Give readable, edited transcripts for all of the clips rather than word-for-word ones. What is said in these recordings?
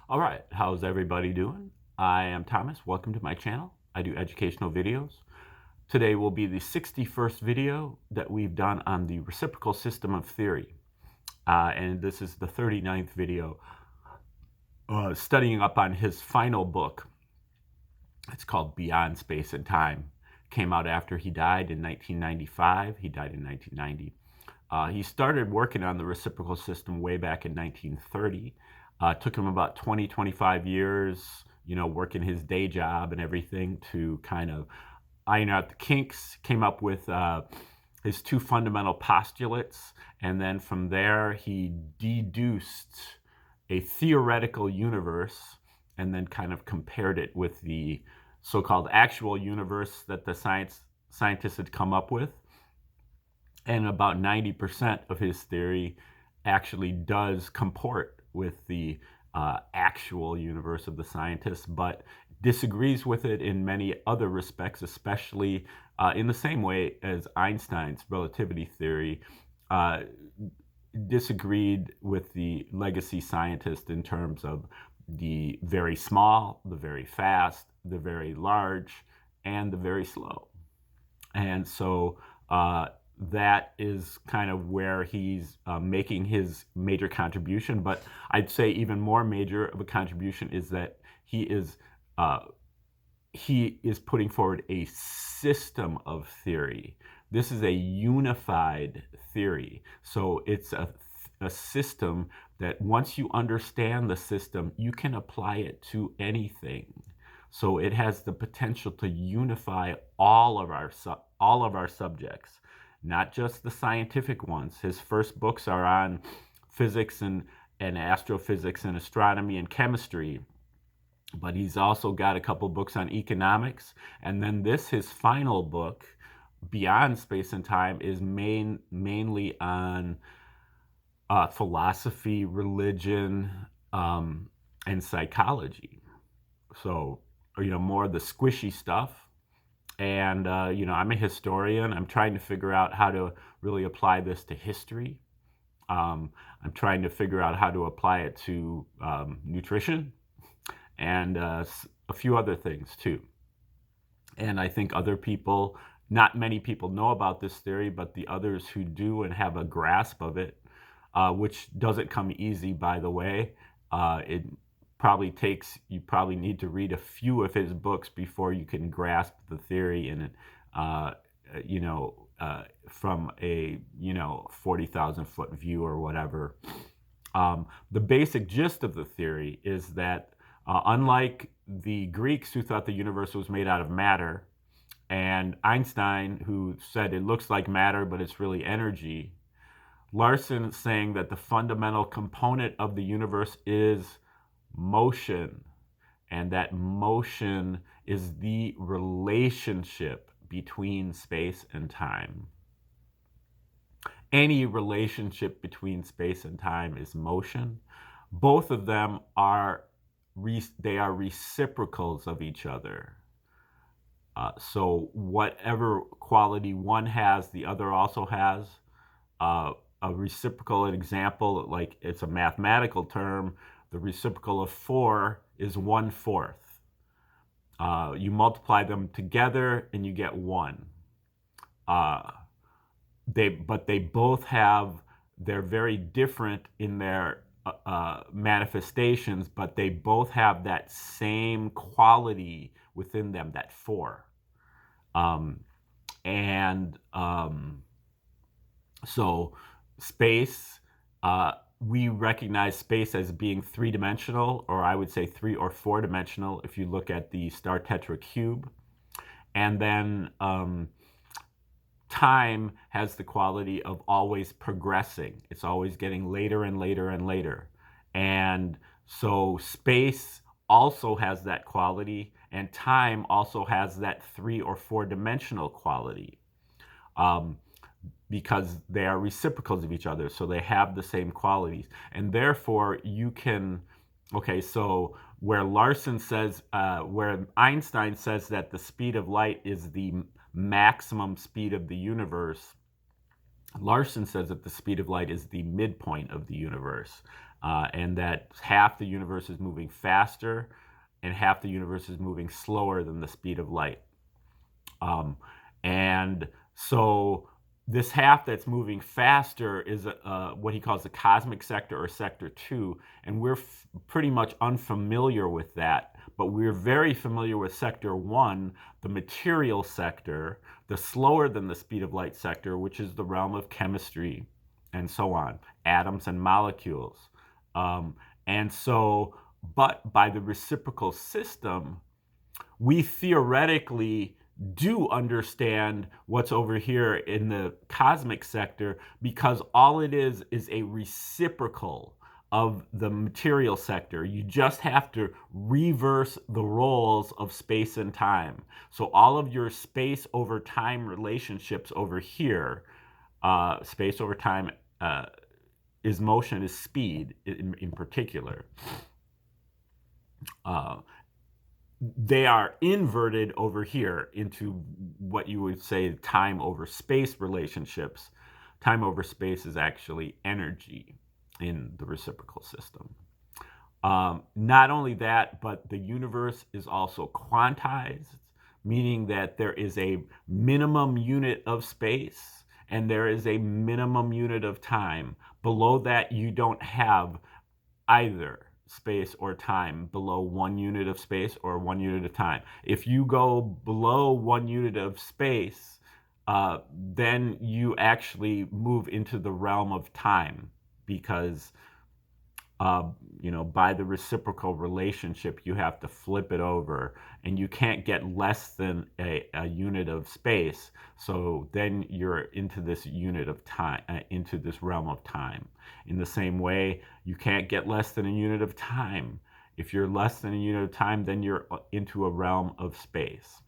All right, how's everybody doing? I am Thomas. Welcome to my channel. I do educational videos. Today will be the 61st video that we've done on the reciprocal system of theory. And this is the 39th video studying up on his final book. It's called Beyond Space and Time. Came out after he died in 1995. He died in 1990. He started working on the reciprocal system way back in 1930. Took him about 20, 25 years, working his day job and everything to kind of iron out the kinks. Came up with his two fundamental postulates, and then from there he deduced a theoretical universe and then kind of compared it with the so-called actual universe that the scientists had come up with. And about 90% of his theory actually does comport with the actual universe of the scientists, but disagrees with it in many other respects, especially in the same way as Einstein's relativity theory disagreed with the legacy scientist in terms of the very small, the very fast, the very large, and the very slow. And so that is kind of where he's making his major contribution. But I'd say even more major of a contribution is that he is putting forward a system of theory. This is a unified theory. So it's a system that once you understand the system, you can apply it to anything. So it has the potential to unify all of our subjects, not just the scientific ones. His first books are on physics and astrophysics and astronomy and chemistry, but he's also got a couple books on economics. And then his final book, Beyond Space and Time, is mainly on philosophy, religion, and psychology. So, more of the squishy stuff. And, I'm a historian. I'm trying to figure out how to really apply this to history. I'm trying to figure out how to apply it to nutrition and a few other things too. And I think not many people know about this theory, but the others who do and have a grasp of it, which doesn't come easy, by the way. You probably need to read a few of his books before you can grasp the theory in it, from a 40,000 foot view or whatever. The basic gist of the theory is that unlike the Greeks, who thought the universe was made out of matter, and Einstein, who said it looks like matter but it's really energy, Larson is saying that the fundamental component of the universe is motion, and that motion is the relationship between space and time. Any relationship between space and time is motion. Both of them are reciprocals of each other. So whatever quality one has, the other also has. A reciprocal, an example, like it's a mathematical term, the reciprocal of 4 is 1/4. You multiply them together and you get 1. They're very different in their manifestations, but they both have that same quality within them, that 4. So space, we recognize space as being 3-dimensional, or I would say 3 or 4-dimensional if you look at the star tetra cube. And then time has the quality of always progressing. It's always getting later and later and later. And so space also has that quality, and time also has that 3 or 4-dimensional quality. Because they are reciprocals of each other, so they have the same qualities. And therefore, so where Einstein says that the speed of light is the maximum speed of the universe, Larson says that the speed of light is the midpoint of the universe. and that half the universe is moving faster and half the universe is moving slower than the speed of light. And so this half that's moving faster is what he calls the cosmic sector, or sector 2, and we're pretty much unfamiliar with that, but we're very familiar with sector 1, the material sector, the slower than the speed of light sector, which is the realm of chemistry and so on, atoms and molecules. And so, but by the reciprocal system, we theoretically do understand what's over here in the cosmic sector, because all it is a reciprocal of the material sector. You just have to reverse the roles of space and time. So all of your space over time relationships over here, space over time is motion, is speed in particular. They are inverted over here into what you would say time over space relationships. Time over space is actually energy in the reciprocal system. Not only that, but the universe is also quantized, meaning that there is a minimum unit of space and there is a minimum unit of time. Below that, you don't have either space or time below 1 unit of space or 1 unit of time. If you go below 1 unit of space, then you actually move into the realm of time, because by the reciprocal relationship, you have to flip it over, and you can't get less than a unit of space. So then you're into this unit of time, into this realm of time. In the same way, you can't get less than a unit of time. If you're less than a unit of time, then you're into a realm of space.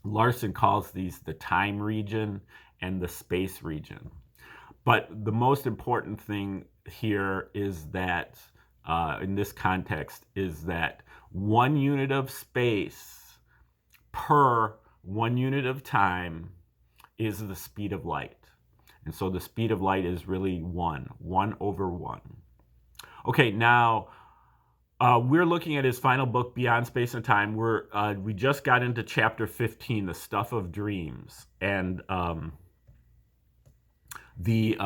Larson calls these the time region and the space region. But the most important thing here is that, in this context, is that 1 unit of space per 1 unit of time is the speed of light. And so the speed of light is really 1 over 1. Okay, now we're looking at his final book, Beyond Space and Time. We just got into chapter 15, The Stuff of Dreams. And the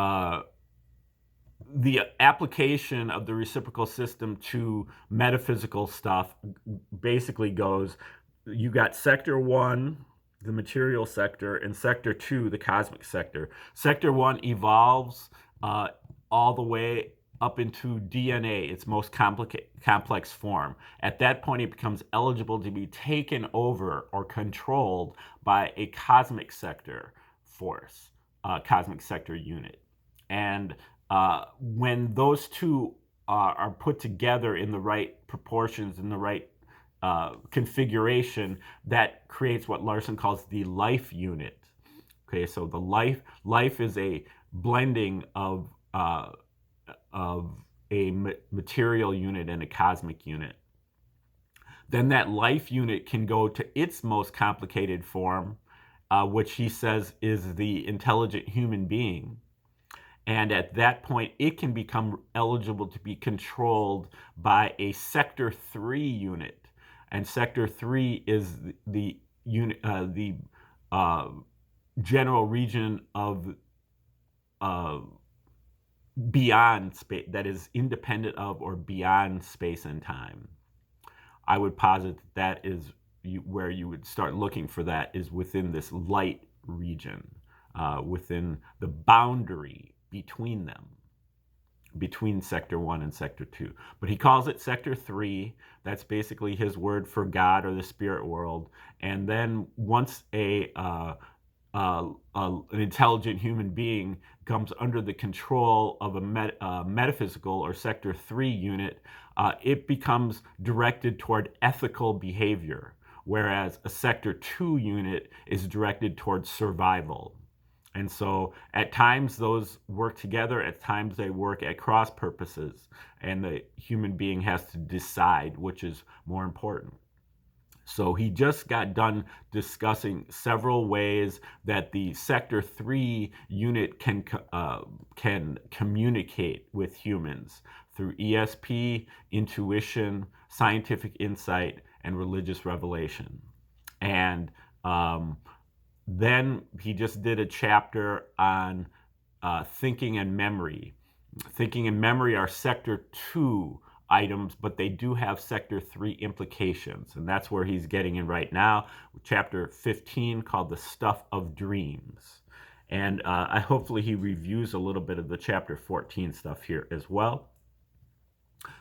application of the reciprocal system to metaphysical stuff basically goes, you got sector 1, the material sector, and sector 2, the cosmic sector. Sector 1 evolves all the way up into DNA, its most complex form. At that point, it becomes eligible to be taken over or controlled by a cosmic sector force, cosmic sector unit. And when those two are put together in the right proportions, in the right configuration, that creates what Larson calls the life unit. Okay, so the life is a blending of a material unit and a cosmic unit. Then that life unit can go to its most complicated form, which he says is the intelligent human being. And at that point, it can become eligible to be controlled by a sector 3 unit. And sector 3 is the general region of beyond space, that is independent of or beyond space and time. I would posit that is where you would start looking for that, is within this light region, within the boundary between them, between sector 1 and sector 2. But he calls it sector 3. That's basically his word for God or the spirit world. And then once an intelligent human being comes under the control of a metaphysical or sector 3 unit, it becomes directed toward ethical behavior, whereas a sector 2 unit is directed toward survival. And so at times those work together, at times they work at cross purposes, and the human being has to decide which is more important. So he just got done discussing several ways that the sector 3 unit can communicate with humans through ESP, intuition, scientific insight, and religious revelation. And then he just did a chapter on thinking and memory. Thinking and memory are sector 2 items, but they do have sector 3 implications. And that's where he's getting in right now, chapter 15, called The Stuff of Dreams. And hopefully he reviews a little bit of the chapter 14 stuff here as well.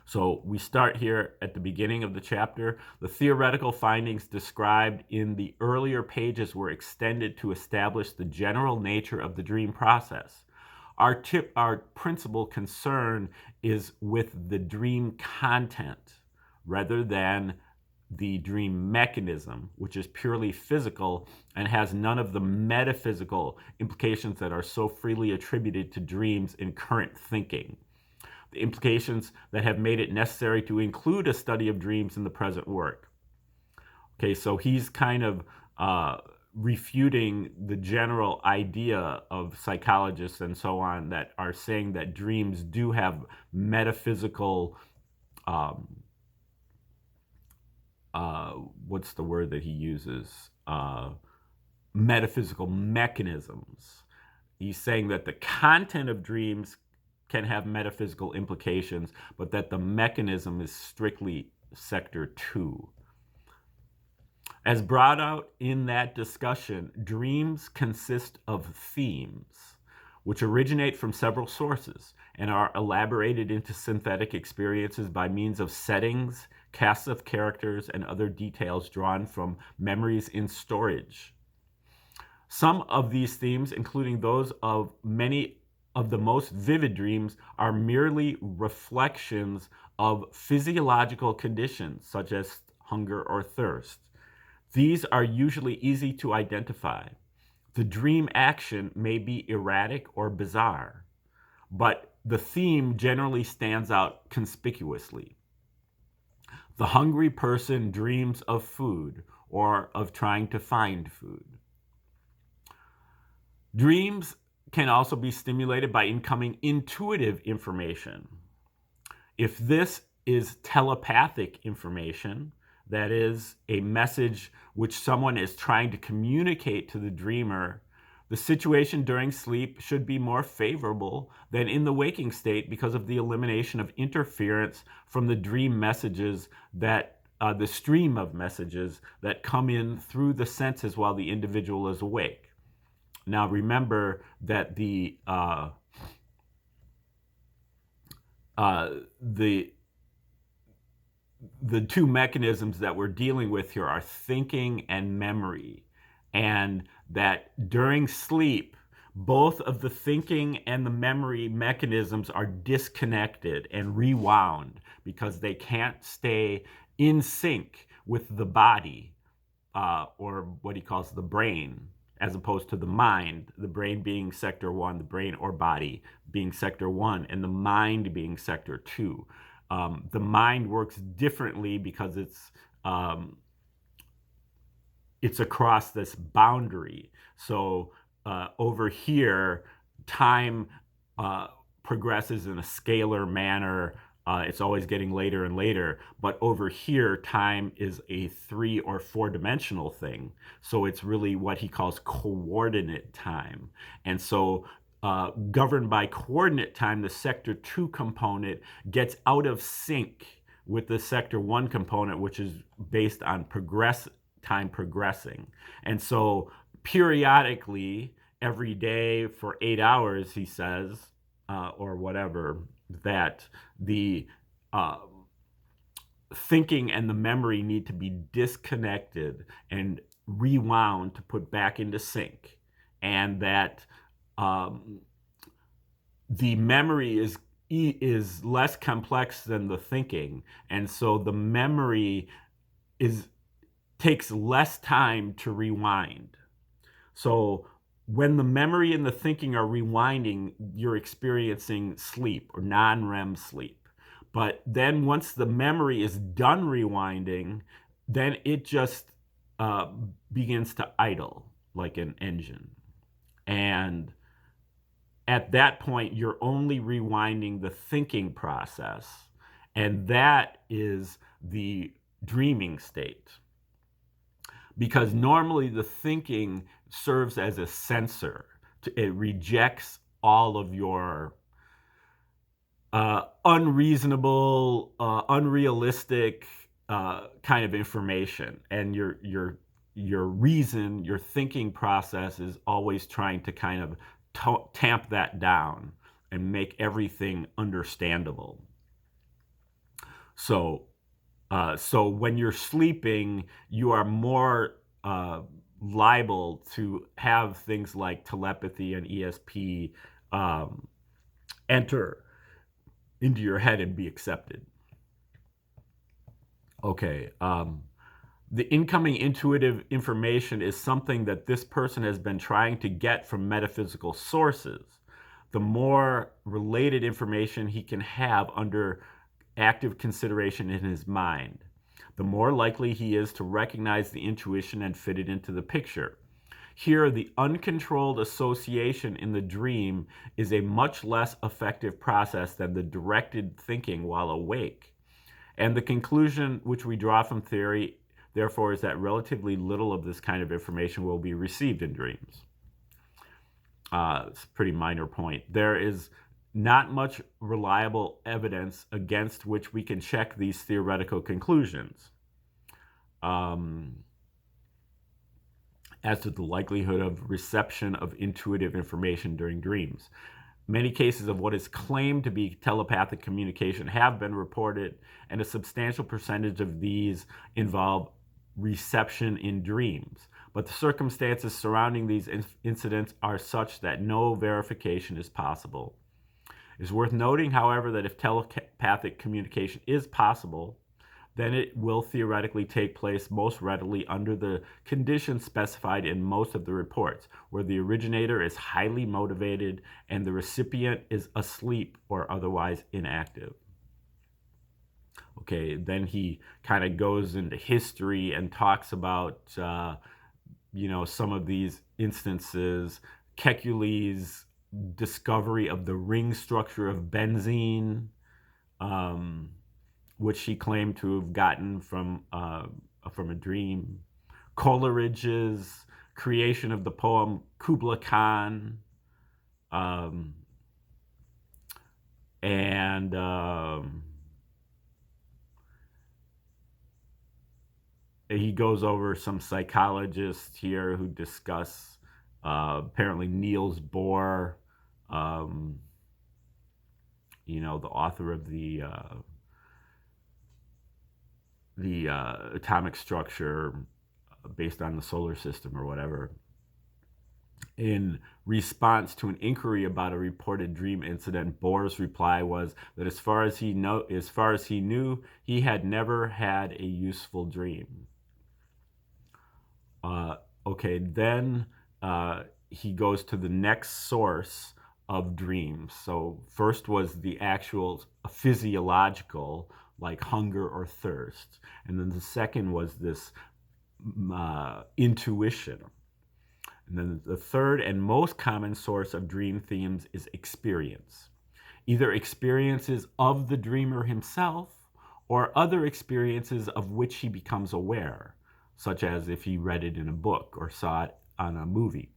So we start here at the beginning of the chapter. The theoretical findings described in the earlier pages were extended to establish the general nature of the dream process. Our principal concern is with the dream content rather than the dream mechanism, which is purely physical and has none of the metaphysical implications that are so freely attributed to dreams in current thinking. The implications that have made it necessary to include a study of dreams in the present work. Okay, so he's kind of refuting the general idea of psychologists and so on that are saying that dreams do have metaphysical, what's the word that he uses? Metaphysical mechanisms. He's saying that the content of dreams can have metaphysical implications, but that the mechanism is strictly sector 2. As brought out in that discussion, dreams consist of themes, which originate from several sources and are elaborated into synthetic experiences by means of settings, casts of characters, and other details drawn from memories in storage. Some of these themes, including those of many of the most vivid dreams, are merely reflections of physiological conditions, such as hunger or thirst. These are usually easy to identify. The dream action may be erratic or bizarre, but the theme generally stands out conspicuously. The hungry person dreams of food or of trying to find food. Dreams can also be stimulated by incoming intuitive information. If this is telepathic information, that is a message which someone is trying to communicate to the dreamer, the situation during sleep should be more favorable than in the waking state because of the elimination of interference from the dream messages that the stream of messages that come in through the senses while the individual is awake. Now remember that the two mechanisms that we're dealing with here are thinking and memory, and that during sleep, both of the thinking and the memory mechanisms are disconnected and rewound because they can't stay in sync with the body, or what he calls the brain, as opposed to the mind, the brain being sector 1, the brain or body being sector 1, and the mind being sector 2. The mind works differently because it's across this boundary. So over here, time progresses in a scalar manner. It's always getting later and later. But over here, time is a 3 or 4 dimensional thing. So it's really what he calls coordinate time. And so governed by coordinate time, the sector 2 component gets out of sync with the sector 1 component, which is based on time progressing. And so periodically, every day for 8 hours, he says, or whatever, that the thinking and the memory need to be disconnected and rewound to put back into sync. And that the memory is less complex than the thinking, and so the memory takes less time to rewind. So when the memory and the thinking are rewinding, you're experiencing sleep or non-REM sleep. But then once the memory is done rewinding, then it just begins to idle like an engine. And at that point, you're only rewinding the thinking process, and that is the dreaming state. Because normally the thinking serves as a censor. It rejects all of your unreasonable, unrealistic kind of information, and your reason, your thinking process is always trying to kind of tamp that down and make everything understandable. So, so when you're sleeping, you are more liable to have things like telepathy and ESP enter into your head and be accepted. Okay. The incoming intuitive information is something that this person has been trying to get from metaphysical sources. The more related information he can have under active consideration in his mind, the more likely he is to recognize the intuition and fit it into the picture. Here, the uncontrolled association in the dream is a much less effective process than the directed thinking while awake. And the conclusion which we draw from theory, therefore, is that relatively little of this kind of information will be received in dreams. It's a pretty minor point. There is not much reliable evidence against which we can check these theoretical conclusions as to the likelihood of reception of intuitive information during dreams. Many cases of what is claimed to be telepathic communication have been reported, and a substantial percentage of these involve reception in dreams. But the circumstances surrounding these incidents are such that no verification is possible. It is worth noting, however, that if telepathic communication is possible, then it will theoretically take place most readily under the conditions specified in most of the reports, where the originator is highly motivated and the recipient is asleep or otherwise inactive. Okay, then he kind of goes into history and talks about, some of these instances. Kekule's discovery of the ring structure of benzene, which he claimed to have gotten from a dream. Coleridge's creation of the poem Kubla Khan, and he goes over some psychologists here who discuss apparently Niels Bohr, the author of the atomic structure based on the solar system or whatever. In response to an inquiry about a reported dream incident, Bohr's reply was that as far as he knew, he had never had a useful dream. Okay, then he goes to the next source of dreams. So first was the actual physiological, like hunger or thirst. And then the second was this intuition. And then the third and most common source of dream themes is experience. Either experiences of the dreamer himself or other experiences of which he becomes aware, such as if he read it in a book or saw it on a movie.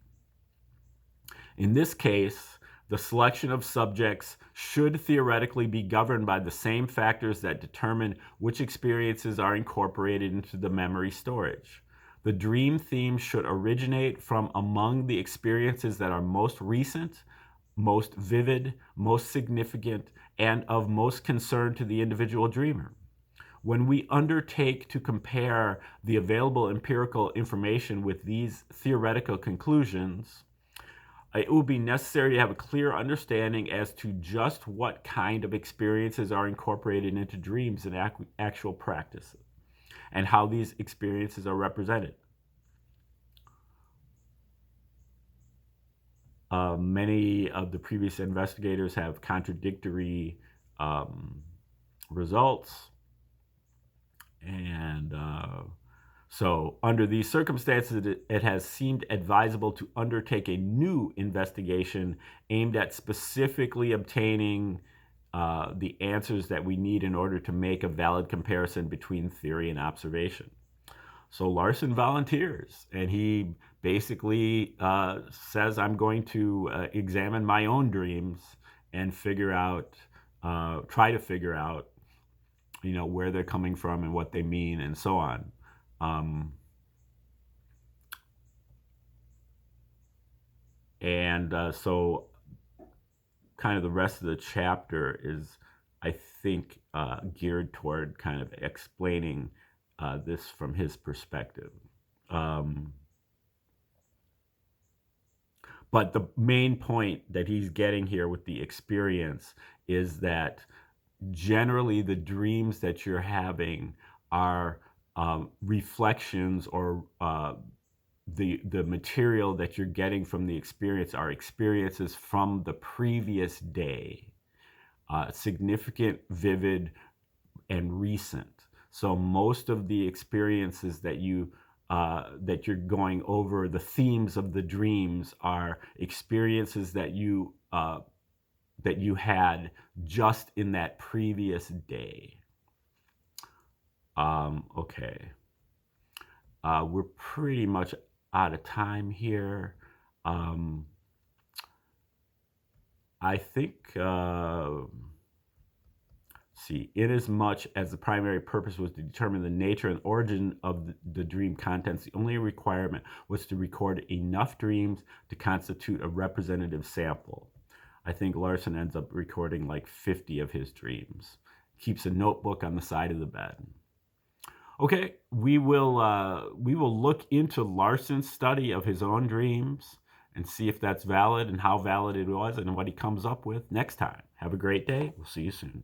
In this case, the selection of subjects should theoretically be governed by the same factors that determine which experiences are incorporated into the memory storage. The dream theme should originate from among the experiences that are most recent, most vivid, most significant, and of most concern to the individual dreamer. When we undertake to compare the available empirical information with these theoretical conclusions, it will be necessary to have a clear understanding as to just what kind of experiences are incorporated into dreams in actual practice, and how these experiences are represented. Many of the previous investigators have contradictory results, and So, under these circumstances, it has seemed advisable to undertake a new investigation aimed at specifically obtaining the answers that we need in order to make a valid comparison between theory and observation. So Larson volunteers, and he basically says, I'm going to examine my own dreams and figure out, try to figure out, where they're coming from and what they mean and so on. So kind of the rest of the chapter is, I think, geared toward kind of explaining this from his perspective. But the main point that he's getting here with the experience is that generally the dreams that you're having are reflections, or the material that you're getting from the experience are experiences from the previous day, significant, vivid, and recent. So most of the experiences that you're going over, the themes of the dreams, are experiences that you had just in that previous day. Okay. We're pretty much out of time here. I think, inasmuch as the primary purpose was to determine the nature and origin of the dream contents, the only requirement was to record enough dreams to constitute a representative sample. I think Larson ends up recording like 50 of his dreams. Keeps a notebook on the side of the bed. Okay, we will look into Larson's study of his own dreams and see if that's valid and how valid it was and what he comes up with next time. Have a great day. We'll see you soon.